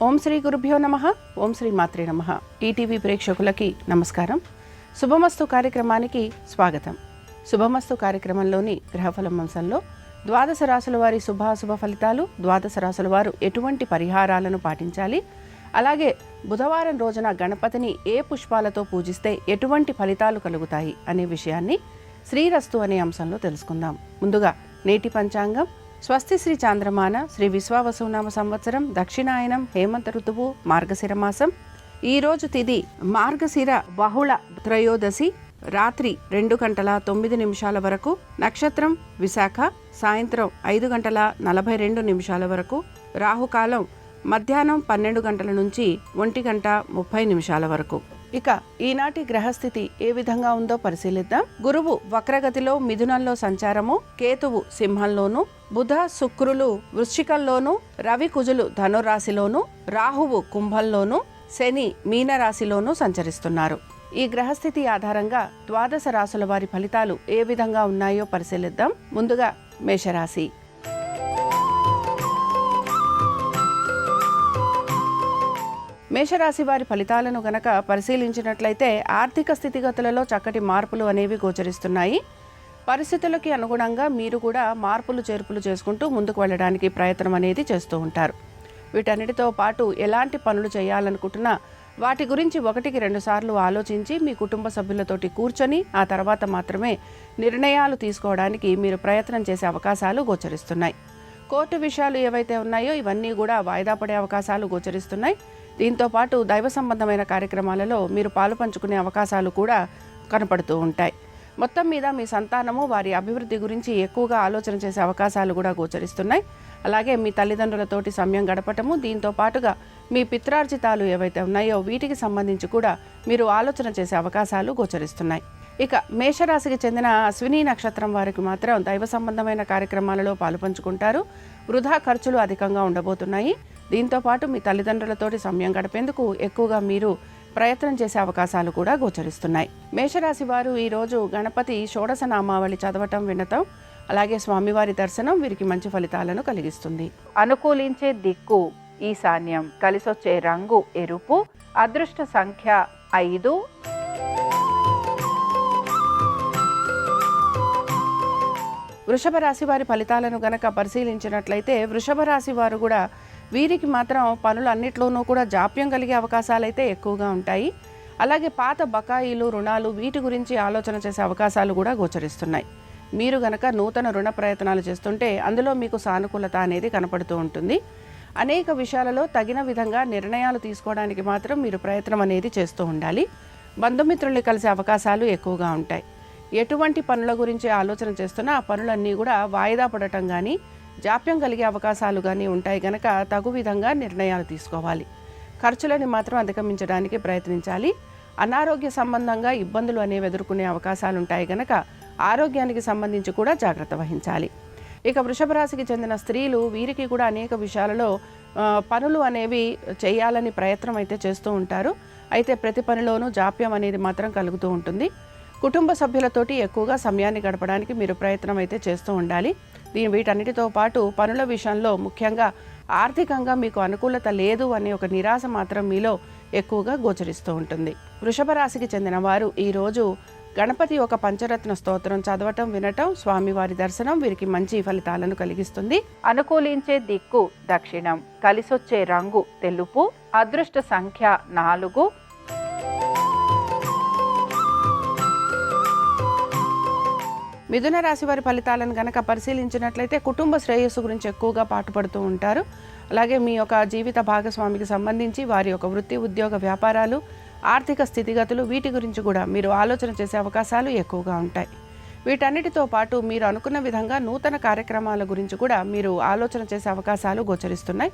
ఓం శ్రీ గురుభ్యో నమః. ఓం శ్రీ మాత్రే నమః. ఈటీవీ ప్రేక్షకులకి నమస్కారం. శుభమస్తు కార్యక్రమానికి స్వాగతం. శుభమస్తు కార్యక్రమంలోని గ్రహఫలం అంశంలో ద్వాదశ రాశుల వారి శుభాశుభ ఫలితాలు, ద్వాదశ రాశుల వారు ఎటువంటి పరిహారాలను పాటించాలి, అలాగే బుధవారం రోజున గణపతిని ఏ పుష్పాలతో పూజిస్తే ఎటువంటి ఫలితాలు కలుగుతాయి అనే విషయాన్ని శ్రీరస్తు అనే అంశంలో తెలుసుకుందాం. ముందుగా నేటి పంచాంగం. స్వస్తి శ్రీ చాంద్రమాన శ్రీ విశ్వావసునామ సంవత్సరం దక్షిణాయనం హేమంత ఋతువు మార్గశిర మాసం. ఈరోజు తిథి మార్గశిర బహుళ త్రయోదశి రాత్రి 2:09 వరకు, నక్షత్రం విశాఖ సాయంత్రం 5:42 వరకు, రాహుకాలం మధ్యాహ్నం 12 గంటల నుంచి 1:30 వరకు. ఇక ఈనాటి గ్రహస్థితి ఏ విధంగా ఉందో పరిశీలిద్దాం. గురువు వక్రగతిలో మిథునంలో సంచారము, కేతువు సింహంలోను, బుధ శుక్రులు వృశ్చికంలోను, రవి కుజులు ధనురాశిలోను, రాహువు కుంభంలోను, శని మీనరాశిలోను సంచరిస్తున్నారు. ఈ గ్రహస్థితి ఆధారంగా ద్వాదశ రాశుల వారి ఫలితాలు ఏ విధంగా ఉన్నాయో పరిశీలిద్దాం. ముందుగా మేషరాశి. మేషరాశి వారి ఫలితాలను గనక పరిశీలించినట్లయితే ఆర్థిక స్థితిగతులలో చక్కటి మార్పులు అనేవి గోచరిస్తున్నాయి. పరిస్థితులకి అనుగుణంగా మీరు కూడా మార్పులు చేర్పులు చేసుకుంటూ ముందుకు వెళ్ళడానికి ప్రయత్నం అనేది చేస్తూ ఉంటారు. వీటన్నిటితో పాటు ఎలాంటి పనులు చేయాలనుకుంటున్నా వాటి గురించి 1-2 సార్లు ఆలోచించి మీ కుటుంబ సభ్యులతోటి కూర్చొని ఆ తర్వాత మాత్రమే నిర్ణయాలు తీసుకోవడానికి మీరు ప్రయత్నం చేసే అవకాశాలు గోచరిస్తున్నాయి. కోర్టు విషయాలు ఏవైతే ఉన్నాయో ఇవన్నీ కూడా వాయిదా పడే అవకాశాలు గోచరిస్తున్నాయి. దీంతో పాటు దైవ సంబంధమైన కార్యక్రమాలలో మీరు పాలు పంచుకునే అవకాశాలు కూడా కనపడుతూ ఉంటాయి. మొత్తం మీద మీ సంతానము వారి అభివృద్ధి గురించి ఎక్కువగా ఆలోచన చేసే అవకాశాలు కూడా గోచరిస్తున్నాయి. అలాగే మీ తల్లిదండ్రులతోటి సమయం గడపటము, దీంతో పాటుగా మీ పిత్రార్జితాలు ఏవైతే ఉన్నాయో వీటికి సంబంధించి కూడా మీరు ఆలోచన చేసే అవకాశాలు గోచరిస్తున్నాయి. ఇక మేషరాశికి చెందిన అశ్విని నక్షత్రం వారికి మాత్రం దైవ సంబంధమైన కార్యక్రమాలలో పాలు పంచుకుంటారు. వృధా ఖర్చులు అధికంగా ఉండబోతున్నాయి. దీంతో పాటు మీ తల్లిదండ్రులతోటి సమయం గడిపేందుకు ఎక్కువగా మీరు ప్రయత్నం చేసే అవకాశాలు కూడా గోచరిస్తున్నాయి. మేషరాశి వారు ఈరోజు గణపతి షోడశ నామావళి చదవటం, వినటం, అలాగే స్వామివారి దర్శనం వీరికి మంచి ఫలితాలను కలిగిస్తుంది. అనుకూలించే దిక్కు ఈశాన్యం, కలిసొచ్చే రంగు ఎరుపు, అదృష్ట సంఖ్య 5. వృషభ రాశి వారి ఫలితాలను గనక పరిశీలించినట్లయితే వృషభ రాశి వారు కూడా వీరికి మాత్రం పనులు అన్నిట్లోనూ కూడా జాప్యం కలిగే అవకాశాలు అయితే ఎక్కువగా ఉంటాయి. అలాగే పాత బకాయిలు, రుణాలు వీటి గురించి ఆలోచన చేసే అవకాశాలు కూడా గోచరిస్తున్నాయి. మీరు గనక నూతన రుణ ప్రయత్నాలు చేస్తుంటే అందులో మీకు సానుకూలత అనేది కనపడుతూ ఉంటుంది. అనేక విషయాలలో తగిన విధంగా నిర్ణయాలు తీసుకోవడానికి మాత్రం మీరు ప్రయత్నం అనేది చేస్తూ ఉండాలి. బంధుమిత్రుల్ని కలిసే అవకాశాలు ఎక్కువగా ఉంటాయి. ఎటువంటి పనుల గురించి ఆలోచన చేస్తున్నా ఆ పనులన్నీ కూడా వాయిదా పడటం కానీ జాప్యం కలిగే అవకాశాలు కానీ ఉంటాయి కనుక తగు విధంగా నిర్ణయాలు తీసుకోవాలి. ఖర్చులని మాత్రం అధిగమించడానికి ప్రయత్నించాలి. అనారోగ్య సంబంధంగా ఇబ్బందులు అనేవి ఎదుర్కొనే అవకాశాలు ఉంటాయి కనుక ఆరోగ్యానికి సంబంధించి కూడా జాగ్రత్త వహించాలి. ఇక వృషభ రాశికి చెందిన స్త్రీలు వీరికి కూడా అనేక విషయాలలో పనులు అనేవి చేయాలని ప్రయత్నం అయితే చేస్తూ ఉంటారు. అయితే ప్రతి పనిలోనూ జాప్యం అనేది మాత్రం కలుగుతూ ఉంటుంది. కుటుంబ సభ్యులతోటి ఎక్కువగా సమయాన్ని గడపడానికి మీరు ప్రయత్నం అయితే చేస్తూ ఉండాలి. వీటన్నిటితో పాటు పనుల విషయంలో ముఖ్యంగా ఆర్థికంగా మీకు అనుకూలత లేదు అనే ఒక నిరాశ మాత్రం మీలో ఎక్కువగా గోచరిస్తూ ఉంటుంది. వృషభ రాశికి చెందిన వారు ఈరోజు గణపతి ఒక పంచరత్న స్తోత్రం చదవటం, వినటం, స్వామివారి దర్శనం వీరికి మంచి ఫలితాలను కలిగిస్తుంది. అనుకూలించే దిక్కు దక్షిణం, కలిసొచ్చే రంగు తెలుపు, అదృష్ట సంఖ్య 4. మిథున రాశి వారి ఫలితాలను గనక పరిశీలించినట్లయితే కుటుంబ శ్రేయస్సు గురించి ఎక్కువగా పాటుపడుతూ ఉంటారు. అలాగే మీ యొక్క జీవిత భాగస్వామికి సంబంధించి వారి యొక్క వృత్తి, ఉద్యోగ, వ్యాపారాలు, ఆర్థిక స్థితిగతులు వీటి గురించి కూడా మీరు ఆలోచన చేసే అవకాశాలు ఎక్కువగా ఉంటాయి. వీటన్నిటితో పాటు మీరు అనుకున్న విధంగా నూతన కార్యక్రమాల గురించి కూడా మీరు ఆలోచన చేసే అవకాశాలు గోచరిస్తున్నాయి.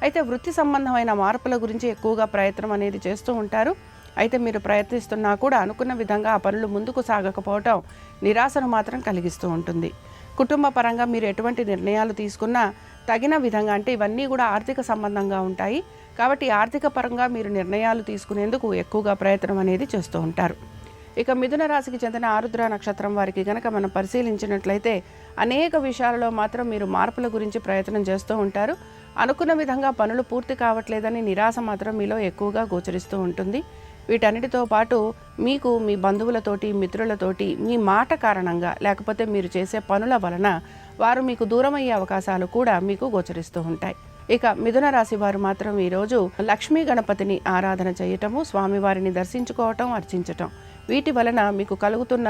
అయితే వృత్తి సంబంధమైన మార్పుల గురించి ఎక్కువగా ప్రయత్నం అనేది చేస్తూ ఉంటారు. అయితే మీరు ప్రయత్నిస్తున్నా కూడా అనుకున్న విధంగా ఆ పనులు ముందుకు సాగకపోవటం నిరాశను మాత్రం కలిగిస్తూ ఉంటుంది. కుటుంబ పరంగా మీరు ఎటువంటి నిర్ణయాలు తీసుకున్నా తగిన విధంగా, అంటే ఇవన్నీ కూడా ఆర్థిక సంబంధంగా ఉంటాయి కాబట్టి ఆర్థిక పరంగా మీరు నిర్ణయాలు తీసుకునేందుకు ఎక్కువగా ప్రయత్నం అనేది చేస్తూ ఉంటారు. ఇక మిథున రాశికి చెందిన ఆరుద్ర నక్షత్రం వారికి గనక మనం పరిశీలించినట్లయితే అనేక విషయాలలో మాత్రం మీరు మార్పుల గురించి ప్రయత్నం చేస్తూ ఉంటారు. అనుకున్న విధంగా పనులు పూర్తి కావట్లేదని నిరాశ మాత్రం మీలో ఎక్కువగా గోచరిస్తూ ఉంటుంది. వీటన్నిటితో పాటు మీకు మీ బంధువులతోటి, మిత్రులతోటి మీ మాట కారణంగా లేకపోతే మీరు చేసే పనుల వలన వారు మీకు దూరమయ్యే అవకాశాలు కూడా మీకు గోచరిస్తూ ఉంటాయి. ఇక మిథున రాశి వారు మాత్రం ఈరోజు లక్ష్మీ గణపతిని ఆరాధన చేయటము, స్వామివారిని దర్శించుకోవటం, అర్చించటం, వీటి వలన మీకు కలుగుతున్న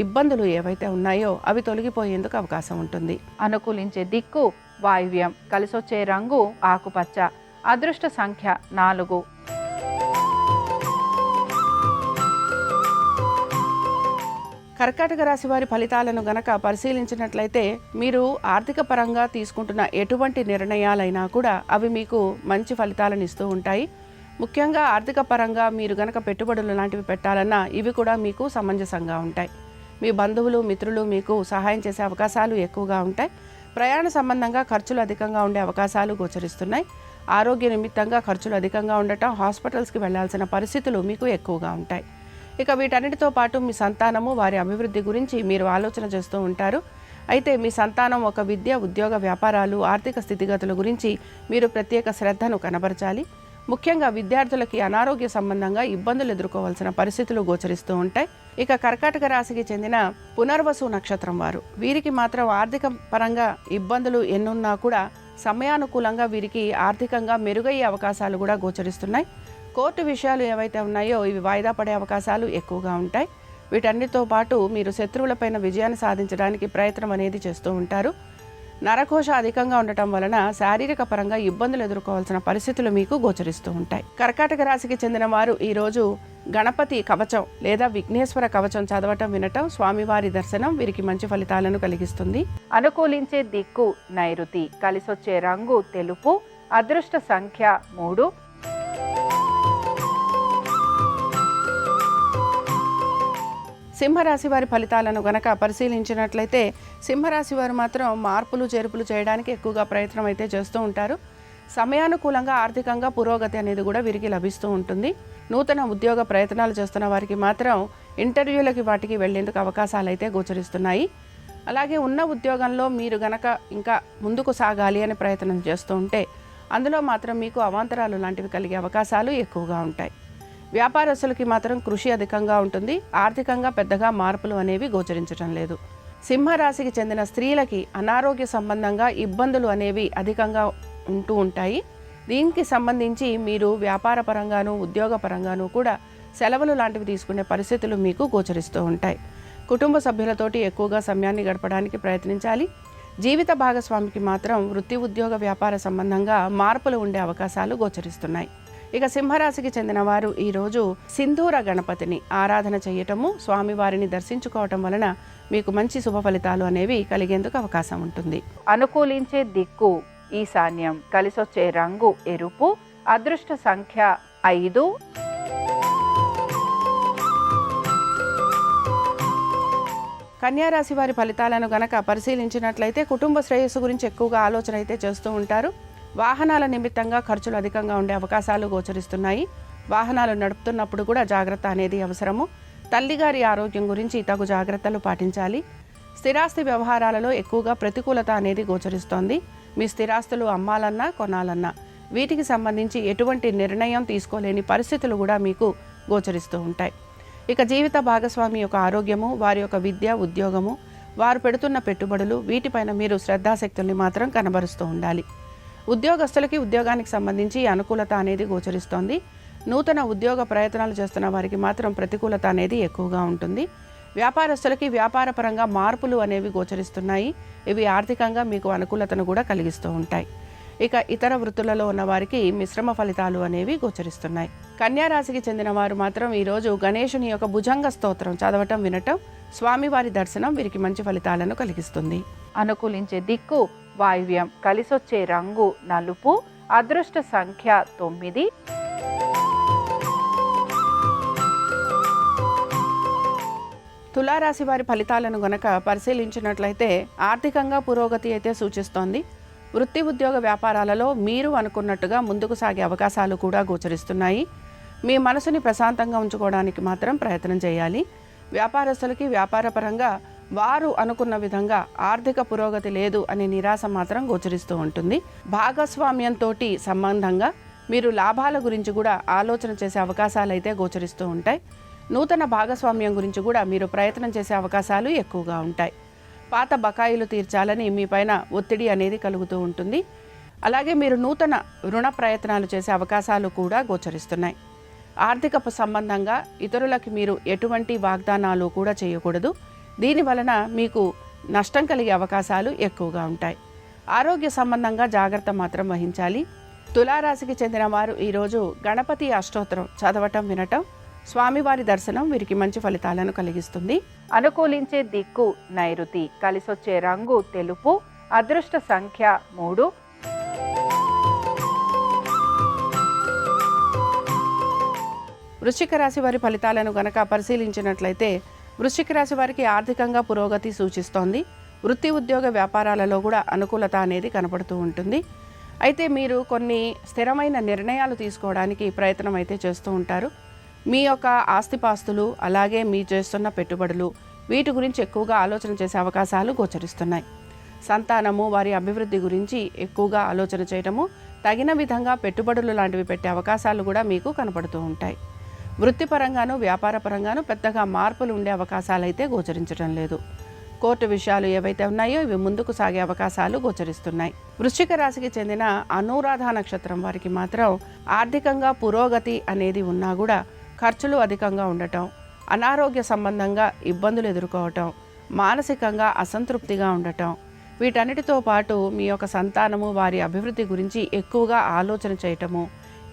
ఇబ్బందులు ఏవైతే ఉన్నాయో అవి తొలగిపోయేందుకు అవకాశం ఉంటుంది. అనుకూలించే దిక్కు వాయువ్యం, కలిసొచ్చే రంగు ఆకుపచ్చ, అదృష్ట సంఖ్య 4. కర్కాటక రాశి వారి ఫలితాలను గనక పరిశీలించినట్లయితే మీరు ఆర్థిక పరంగా తీసుకుంటున్న ఎటువంటి నిర్ణయాలైనా కూడా అవి మీకు మంచి ఫలితాలను ఇస్తూ ఉంటాయి. ముఖ్యంగా ఆర్థిక పరంగా మీరు గనక పెట్టుబడులు లాంటివి పెట్టాలన్నా ఇవి కూడా మీకు సమంజసంగా ఉంటాయి. మీ బంధువులు, మిత్రులు మీకు సహాయం చేసే అవకాశాలు ఎక్కువగా ఉంటాయి. ప్రయాణ సంబంధంగా ఖర్చులు అధికంగా ఉండే అవకాశాలు గోచరిస్తున్నాయి. ఆరోగ్య నిమిత్తంగా ఖర్చులు అధికంగా ఉండటం, హాస్పిటల్స్కి వెళ్లాల్సిన పరిస్థితులు మీకు ఎక్కువగా ఉంటాయి. ఇక వీటన్నిటితో పాటు మీ సంతానము, వారి అభివృద్ధి గురించి మీరు ఆలోచన చేస్తూ ఉంటారు. అయితే మీ సంతానం ఒక విద్య, ఉద్యోగ, వ్యాపారాలు, ఆర్థిక స్థితిగతుల గురించి మీరు ప్రత్యేక శ్రద్ధను కనబరచాలి. ముఖ్యంగా విద్యార్థులకి అనారోగ్య సంబంధంగా ఇబ్బందులు ఎదుర్కోవాల్సిన పరిస్థితులు గోచరిస్తూ ఉంటాయి. ఇక కర్కాటక రాశికి చెందిన పునర్వసు నక్షత్రం వారు, వీరికి మాత్రం ఆర్థిక పరంగా ఇబ్బందులు ఎన్నున్నా కూడా సమయానుకూలంగా వీరికి ఆర్థికంగా మెరుగయ్యే అవకాశాలు కూడా గోచరిస్తున్నాయి. కోర్టు విషయాలు ఏవైతే ఉన్నాయో ఇవి వాయిదా పడే అవకాశాలు ఎక్కువగా ఉంటాయి. వీటన్నిటితో పాటు మీరు శత్రువులపైన విజయాన్ని సాధించడానికి ప్రయత్నం అనేది చేస్తూ ఉంటారు. నరఘోష అధికంగా ఉండటం వలన శారీరక పరంగా ఇబ్బందులు ఎదుర్కోవాల్సిన పరిస్థితులు మీకు గోచరిస్తూ ఉంటాయి. కర్కాటక రాశికి చెందిన వారు ఈరోజు గణపతి కవచం లేదా విఘ్నేశ్వర కవచం చదవటం, వినటం, స్వామివారి దర్శనం వీరికి మంచి ఫలితాలను కలిగిస్తుంది. అనుకూలించే దిక్కు నైరుతి, కలిసొచ్చే రంగు తెలుపు, అదృష్ట సంఖ్య 3. సింహరాశి వారి ఫలితాలను గనక పరిశీలించినట్లయితే సింహరాశి వారు మాత్రం మార్పులు చేర్పులు చేయడానికి ఎక్కువగా ప్రయత్నం అయితే చేస్తూ ఉంటారు. సమయానుకూలంగా ఆర్థికంగా పురోగతి అనేది కూడా వీరికి లభిస్తూ ఉంటుంది. నూతన ఉద్యోగ ప్రయత్నాలు చేస్తున్న వారికి మాత్రం ఇంటర్వ్యూలకి వాటికి వెళ్లేందుకు అవకాశాలు అయితే గోచరిస్తున్నాయి. అలాగే ఉన్న ఉద్యోగంలో మీరు గనక ఇంకా ముందుకు సాగాలి అని ప్రయత్నం చేస్తూ ఉంటే అందులో మాత్రం మీకు అవాంతరాలు లాంటివి కలిగే అవకాశాలు ఎక్కువగా ఉంటాయి. వ్యాపారస్తులకి మాత్రం కృషి అధికంగా ఉంటుంది. ఆర్థికంగా పెద్దగా మార్పులు అనేవి గోచరించడం లేదు. సింహరాశికి చెందిన స్త్రీలకి అనారోగ్య సంబంధంగా ఇబ్బందులు అనేవి అధికంగా ఉంటూ ఉంటాయి. దీనికి సంబంధించి మీరు వ్యాపార పరంగాను, ఉద్యోగ పరంగాను కూడా సెలవులు లాంటివి తీసుకునే పరిస్థితులు మీకు గోచరిస్తూ ఉంటాయి. కుటుంబ సభ్యులతోటి ఎక్కువగా సమయాన్ని గడపడానికి ప్రయత్నించాలి. జీవిత భాగస్వామికి మాత్రం వృత్తి, ఉద్యోగ, వ్యాపార సంబంధంగా మార్పులు ఉండే అవకాశాలు గోచరిస్తున్నాయి. ఇక సింహరాశికి చెందిన వారు ఈరోజు సింధూర గణపతిని ఆరాధన చేయటము, స్వామివారిని దర్శించుకోవటం వలన మీకు మంచి శుభ ఫలితాలు అనేవి కలిగేందుకు అవకాశం ఉంటుంది. అనుకూలించే దిక్కు ఈశాన్యం, కలిసొచ్చే రంగు ఎరుపు, అదృష్ట సంఖ్య 5. కన్యారాశి వారి ఫలితాలను గనక పరిశీలించినట్లయితే కుటుంబ శ్రేయస్సు గురించి ఎక్కువగా ఆలోచన అయితే చేస్తూ ఉంటారు. వాహనాల నిమిత్తంగా ఖర్చులు అధికంగా ఉండే అవకాశాలు గోచరిస్తున్నాయి. వాహనాలు నడుపుతున్నప్పుడు కూడా జాగ్రత్త అనేది అవసరము. తల్లిగారి ఆరోగ్యం గురించి తగు జాగ్రత్తలు పాటించాలి. స్థిరాస్తి వ్యవహారాలలో ఎక్కువగా ప్రతికూలత అనేది గోచరిస్తోంది. మీ స్థిరాస్తులు అమ్మాలన్నా, కొనాలన్నా వీటికి సంబంధించి ఎటువంటి నిర్ణయం తీసుకోలేని పరిస్థితులు కూడా మీకు గోచరిస్తూ ఉంటాయి. ఇక జీవిత భాగస్వామి యొక్క ఆరోగ్యము, వారి యొక్క విద్య, ఉద్యోగము, వారు పెడుతున్న పెట్టుబడులు, వీటిపైన మీరు శ్రద్ధాశక్తుల్ని మాత్రం కనబరుస్తూ ఉండాలి. ఉద్యోగస్తులకి ఉద్యోగానికి సంబంధించి అనుకూలత అనేది గోచరిస్తోంది. నూతన ఉద్యోగ ప్రయత్నాలు చేస్తున్న వారికి మాత్రం ప్రతికూలత అనేది ఎక్కువగా ఉంటుంది. వ్యాపారస్తులకి వ్యాపారపరంగా మార్పులు అనేవి గోచరిస్తున్నాయి. ఇవి ఆర్థికంగా మీకు అనుకూలతను కూడా కలిగిస్తూ ఉంటాయి. ఇక ఇతర వృత్తులలో ఉన్న వారికి మిశ్రమ ఫలితాలు అనేవి గోచరిస్తున్నాయి. కన్యారాశికి చెందిన వారు మాత్రం ఈరోజు గణేశుని యొక్క భుజంగ స్తోత్రం చదవటం, వినటం, స్వామివారి దర్శనం వీరికి మంచి ఫలితాలను కలిగిస్తుంది. అనుకూలించే దిక్కు వాయువ్యం, కలిసొచ్చే రంగు నలుపు, అదృష్ట సంఖ్య 9. తులారాశి వారి ఫలితాలను గనక పరిశీలించినట్లయితే ఆర్థికంగా పురోగతి అయితే సూచిస్తోంది. వృత్తి, ఉద్యోగ, వ్యాపారాలలో మీరు అనుకున్నట్టుగా ముందుకు సాగే అవకాశాలు కూడా గోచరిస్తున్నాయి. మీ మనసుని ప్రశాంతంగా ఉంచుకోవడానికి మాత్రం ప్రయత్నం చేయాలి. వ్యాపారస్తులకి వ్యాపారపరంగా వారు అనుకున్న విధంగా ఆర్థిక పురోగతి లేదు అనే నిరాశ మాత్రం గోచరిస్తూ ఉంటుంది. భాగస్వామ్యంతో సంబంధంగా మీరు లాభాల గురించి కూడా ఆలోచన చేసే అవకాశాలు అయితే గోచరిస్తూ ఉంటాయి. నూతన భాగస్వామ్యం గురించి కూడా మీరు ప్రయత్నం చేసే అవకాశాలు ఎక్కువగా ఉంటాయి. పాత బకాయిలు తీర్చాలని మీ పైన ఒత్తిడి అనేది కలుగుతూ ఉంటుంది. అలాగే మీరు నూతన రుణ ప్రయత్నాలు చేసే అవకాశాలు కూడా గోచరిస్తున్నాయి. ఆర్థిక సంబంధంగా ఇతరులకి మీరు ఎటువంటి వాగ్దానాలు కూడా చేయకూడదు. దీని వలన మీకు నష్టం కలిగే అవకాశాలు ఎక్కువగా ఉంటాయి. ఆరోగ్య సంబంధంగా జాగ్రత్త మాత్రం వహించాలి. తులారాశికి చెందిన వారు ఈరోజు గణపతి అష్టోత్తరం చదవటం వినటం, స్వామివారి దర్శనం వీరికి మంచి ఫలితాలను కలిగిస్తుంది. అనుకూలించే దిక్కు నైరుతి, కలిసొచ్చే రంగు తెలుపు, అదృష్ట సంఖ్య 3. వృశ్చిక రాశి వారి ఫలితాలను గనక పరిశీలించినట్లయితే వృశ్చిక రాశి వారికి ఆర్థికంగా పురోగతి సూచిస్తోంది. వృత్తి ఉద్యోగ వ్యాపారాలలో కూడా అనుకూలత అనేది కనపడుతూ ఉంటుంది. అయితే మీరు కొన్ని స్థిరమైన నిర్ణయాలు తీసుకోవడానికి ప్రయత్నం అయితే చేస్తూ ఉంటారు. మీ యొక్క ఆస్తిపాస్తులు అలాగే మీ చేస్తున్న పెట్టుబడులు వీటి గురించి ఎక్కువగా ఆలోచన చేసే అవకాశాలు గోచరిస్తున్నాయి. సంతానము వారి అభివృద్ధి గురించి ఎక్కువగా ఆలోచన చేయటము, తగిన విధంగా పెట్టుబడులు లాంటివి పెట్టే అవకాశాలు కూడా మీకు కనపడుతూ ఉంటాయి. వృత్తిపరంగాను వ్యాపారపరంగాను పెద్దగా మార్పులు ఉండే అవకాశాలు అయితే గోచరించడం లేదు. కోర్టు విషయాలు ఏవైతే ఉన్నాయో ఇవి ముందుకు సాగే అవకాశాలు గోచరిస్తున్నాయి. వృశ్చిక రాశికి చెందిన అనురాధ నక్షత్రం వారికి మాత్రం ఆర్థికంగా పురోగతి అనేది ఉన్నా కూడా ఖర్చులు అధికంగా ఉండటం, అనారోగ్య సంబంధంగా ఇబ్బందులు ఎదుర్కోవటం, మానసికంగా అసంతృప్తిగా ఉండటం, వీటన్నిటితో పాటు మీ యొక్క సంతానము వారి అభివృద్ధి గురించి ఎక్కువగా ఆలోచన చేయటము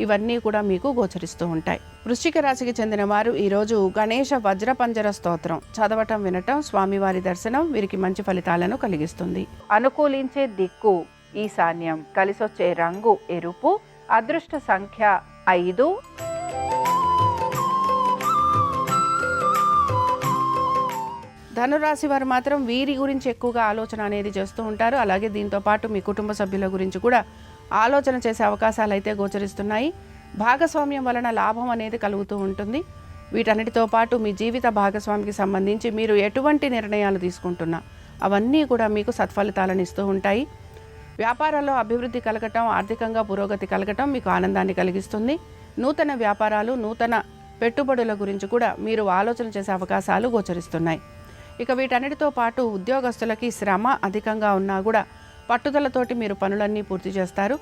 ఇవన్నీ కూడా మీకు గోచరిస్తూ ఉంటాయి. వృశ్చిక రాశికి చెందిన వారు ఈరోజు గణేష వజ్రపంజర స్తోత్రం చదవటం వినటం, స్వామివారి దర్శనం వీరికి మంచి ఫలితాలను కలిగిస్తుంది. అనుకూలించే దిక్కు ఈశాన్యం, కలిసొచ్చే రంగు ఎరుపు, అదృష్ట సంఖ్య 5. ధనురాశి వారు మాత్రం వీరి గురించి ఎక్కువగా ఆలోచన అనేది చేస్తూ ఉంటారు. అలాగే దీంతో పాటు మీ కుటుంబ సభ్యుల గురించి కూడా ఆలోచన చేసే అవకాశాలు అయితే గోచరిస్తున్నాయి. భాగస్వామ్యం వలన లాభం అనేది కలుగుతూ ఉంటుంది. వీటన్నిటితో పాటు మీ జీవిత భాగస్వామికి సంబంధించి మీరు ఎటువంటి నిర్ణయాలు తీసుకుంటున్నా అవన్నీ కూడా మీకు సత్ఫలితాలను ఇస్తూ ఉంటాయి. వ్యాపారాల్లో అభివృద్ధి కలగటం, ఆర్థికంగా పురోగతి కలగటం మీకు ఆనందాన్ని కలిగిస్తుంది. నూతన వ్యాపారాలు, నూతన పెట్టుబడుల గురించి కూడా మీరు ఆలోచన చేసే అవకాశాలు గోచరిస్తున్నాయి. ఇక వీటన్నిటితో పాటు ఉద్యోగస్తులకి శ్రమ అధికంగా ఉన్నా కూడా పట్టుదలతోటి మీరు పనులన్నీ పూర్తి చేస్తారు.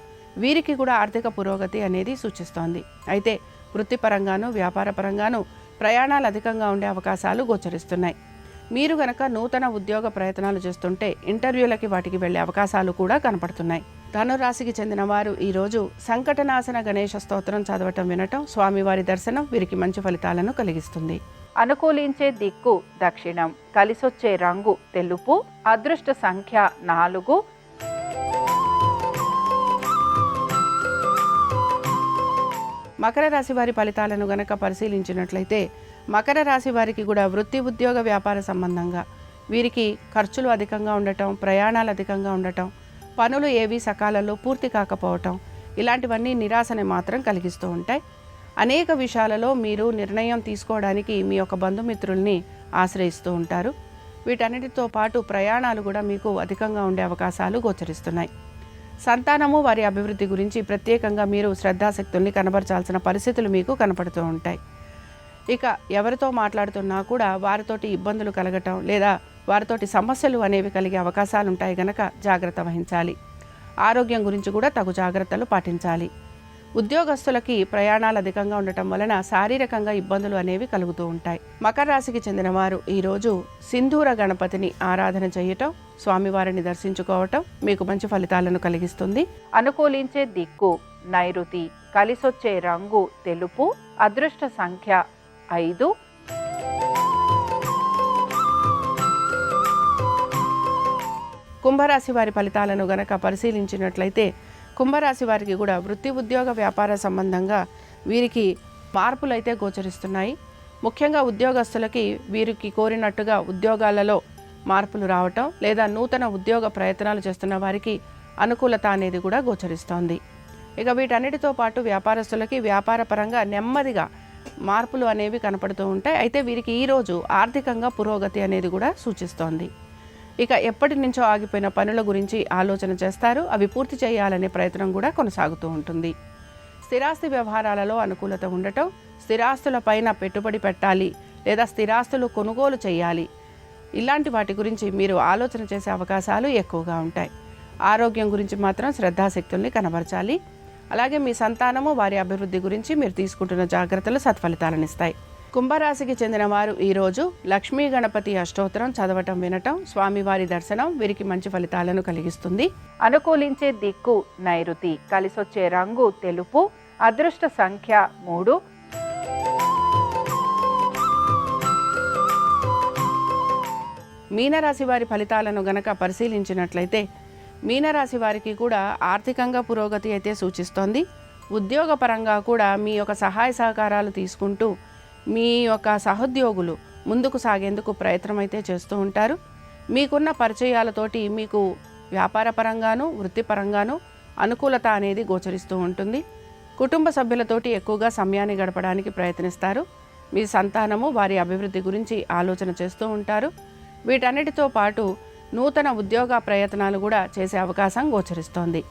వీరికి కూడా ఆర్థిక పురోగతి అనేది సూచిస్తోంది. అయితే వృత్తిపరంగాను వ్యాపారపరంగాను ప్రయాణాలు అధికంగా ఉండే అవకాశాలు గోచరిస్తున్నాయి. మీరు గనక నూతన ఉద్యోగ ప్రయత్నాలు చేస్తుంటే ఇంటర్వ్యూలకి వాటికి వెళ్ళే అవకాశాలు కూడా కనపడుతున్నాయి. ధనురాశికి చెందిన వారు ఈరోజు సంకటనాశన గణేష స్తోత్రం చదవటం వినటం, స్వామివారి దర్శనం వీరికి మంచి ఫలితాలను కలిగిస్తుంది. అనుకూలించే దిక్కు దక్షిణం, కలిసొచ్చే రంగు తెలుపు, అదృష్ట సంఖ్య 4. మకర రాశి వారి ఫలితాలను గనక పరిశీలించినట్లయితే మకర రాశి వారికి కూడా వృత్తి ఉద్యోగ వ్యాపార సంబంధంగా వీరికి ఖర్చులు అధికంగా ఉండటం, ప్రయాణాలు అధికంగా ఉండటం, పనులు ఏవి సకాలంలో పూర్తి కాకపోవటం ఇలాంటివన్నీ నిరాశని మాత్రం కలిగిస్తూ ఉంటాయి. అనేక విషయాలలో మీరు నిర్ణయం తీసుకోవడానికి మీ యొక్క బంధుమిత్రుల్ని ఆశ్రయిస్తూ ఉంటారు. వీటన్నిటితో పాటు ప్రయాణాలు కూడా మీకు అధికంగా ఉండే అవకాశాలు గోచరిస్తున్నాయి. సంతానము వారి అభివృద్ధి గురించి ప్రత్యేకంగా మీరు శ్రద్ధాశక్తుల్ని కనబరచాల్సిన పరిస్థితులు మీకు కనపడుతూ ఉంటాయి. ఇక ఎవరితో మాట్లాడుతున్నా కూడా వారితోటి ఇబ్బందులు కలగటం లేదా వారితోటి సమస్యలు అనేవి కలిగే అవకాశాలు ఉంటాయి గనక జాగ్రత్త వహించాలి. ఆరోగ్యం గురించి కూడా తగు జాగ్రత్తలు పాటించాలి. ఉద్యోగస్తులకి ప్రయాణాలు అధికంగా ఉండటం వలన శారీరకంగా ఇబ్బందులు అనేవి కలుగుతూ ఉంటాయి. మకర రాశికి చెందిన వారు ఈరోజు సింధూర గణపతిని ఆరాధన చేయటం, స్వామివారిని దర్శించుకోవటం మీకు మంచి ఫలితాలను కలిగిస్తుంది. అనుకూలించే దిక్కు నైరుతి, కలిసొచ్చే రంగు తెలుపు, అదృష్ట సంఖ్య 5. కుంభరాశి వారి ఫలితాలను గనక పరిశీలించినట్లయితే కుంభరాశి వారికి కూడా వృత్తి ఉద్యోగ వ్యాపార సంబంధంగా వీరికి మార్పులు అయితే గోచరిస్తున్నాయి. ముఖ్యంగా ఉద్యోగస్తులకి వీరికి కోరినట్టుగా ఉద్యోగాలలో మార్పులు రావటం లేదా నూతన ఉద్యోగ ప్రయత్నాలు చేస్తున్న వారికి అనుకూలత అనేది కూడా గోచరిస్తోంది. ఇక వీటన్నిటితో పాటు వ్యాపారస్తులకి వ్యాపారపరంగా నెమ్మదిగా మార్పులు అనేవి కనపడుతూ ఉంటాయి. అయితే వీరికి ఈరోజు ఆర్థికంగా పురోగతి అనేది కూడా సూచిస్తోంది. ఇక ఎప్పటి నుంచో ఆగిపోయిన పనుల గురించి ఆలోచన చేస్తారు. అవి పూర్తి చేయాలనే ప్రయత్నం కూడా కొనసాగుతూ ఉంటుంది. స్థిరాస్తి వ్యవహారాలలో అనుకూలత ఉండటం, స్థిరాస్తుల పైన పెట్టుబడి పెట్టాలి లేదా స్థిరాస్తులు కొనుగోలు చేయాలి, ఇలాంటి వాటి గురించి మీరు ఆలోచన చేసే అవకాశాలు ఎక్కువగా ఉంటాయి. ఆరోగ్యం గురించి మాత్రం శ్రద్ధాశక్తుల్ని కనబరచాలి. అలాగే మీ సంతానము వారి అభివృద్ధి గురించి మీరు తీసుకుంటున్న జాగ్రత్తలు సత్ఫలితాలను ఇస్తాయి. కుంభరాశికి చెందిన వారు ఈరోజు లక్ష్మీ గణపతి అష్టోత్తరం చదవటం, వినటం, స్వామివారి దర్శనం వీరికి మంచి ఫలితాలను కలిగిస్తుంది. అనుకూలించే దిక్కు నైరుతి, కలిసొచ్చే రంగు తెలుపు, అదృష్ట సంఖ్య 3. మీనరాశి వారి ఫలితాలను గనక పరిశీలించినట్లయితే మీనరాశి వారికి కూడా ఆర్థికంగా పురోగతి అయితే సూచిస్తోంది. ఉద్యోగపరంగా కూడా మీ యొక్క సహాయ సహకారాలు తీసుకుంటూ మీ యొక్క సహోద్యోగులు ముందుకు సాగేందుకు ప్రయత్నం అయితే చేస్తూ ఉంటారు. మీకున్న పరిచయాలతోటి మీకు వ్యాపారపరంగాను వృత్తిపరంగాను అనుకూలత అనేది గోచరిస్తూ ఉంటుంది. కుటుంబ సభ్యులతోటి ఎక్కువగా సమయాన్ని గడపడానికి ప్రయత్నిస్తారు. మీ సంతానము వారి అభివృద్ధి గురించి ఆలోచన చేస్తూ ఉంటారు. వీటన్నిటితో పాటు నూతన ఉద్యోగ ప్రయత్నాలు కూడా చేసే అవకాశం గోచరిస్తోంది.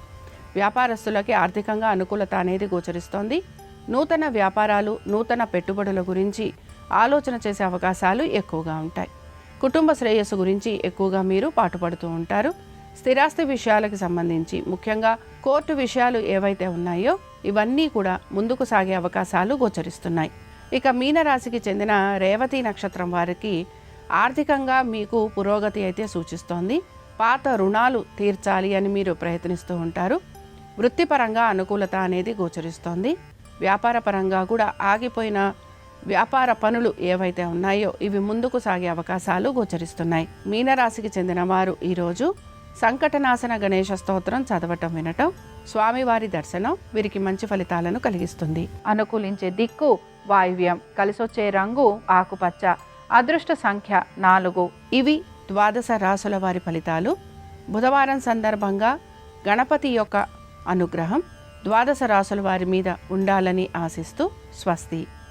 వ్యాపారస్తులకి ఆర్థికంగా అనుకూలత అనేది గోచరిస్తోంది. నూతన వ్యాపారాలు, నూతన పెట్టుబడుల గురించి ఆలోచన చేసే అవకాశాలు ఎక్కువగా ఉంటాయి. కుటుంబ శ్రేయస్సు గురించి ఎక్కువగా మీరు పాటుపడుతూ ఉంటారు. స్థిరాస్తి విషయాలకు సంబంధించి ముఖ్యంగా కోర్టు విషయాలు ఏవైతే ఉన్నాయో ఇవన్నీ కూడా ముందుకు సాగే అవకాశాలు గోచరిస్తున్నాయి. ఇక మీనరాశికి చెందిన రేవతి నక్షత్రం వారికి ఆర్థికంగా మీకు పురోగతి అయితే సూచిస్తోంది. పాత రుణాలు తీర్చాలి అని మీరు ప్రయత్నిస్తూ ఉంటారు. వృత్తిపరంగా అనుకూలత అనేది గోచరిస్తోంది. వ్యాపారపరంగా కూడా ఆగిపోయిన వ్యాపార పనులు ఏవైతే ఉన్నాయో ఇవి ముందుకు సాగే అవకాశాలు గోచరిస్తున్నాయి. మీనరాశికి చెందిన వారు ఈరోజు సంకటనాశన గణేశ స్తోత్రం చదవటం, వినటం, స్వామివారి దర్శనం వీరికి మంచి ఫలితాలను కలిగిస్తుంది. అనుకూలించే దిక్కు వాయువ్యం, కలిసొచ్చే రంగు ఆకుపచ్చ, అదృష్ట సంఖ్య 4. ఇవి ద్వాదశ రాసుల వారి ఫలితాలు. బుధవారం సందర్భంగా గణపతి యొక్క అనుగ్రహం ద్వాదశ రాసుల వారి మీద ఉండాలని ఆశిస్తూ స్వస్తి.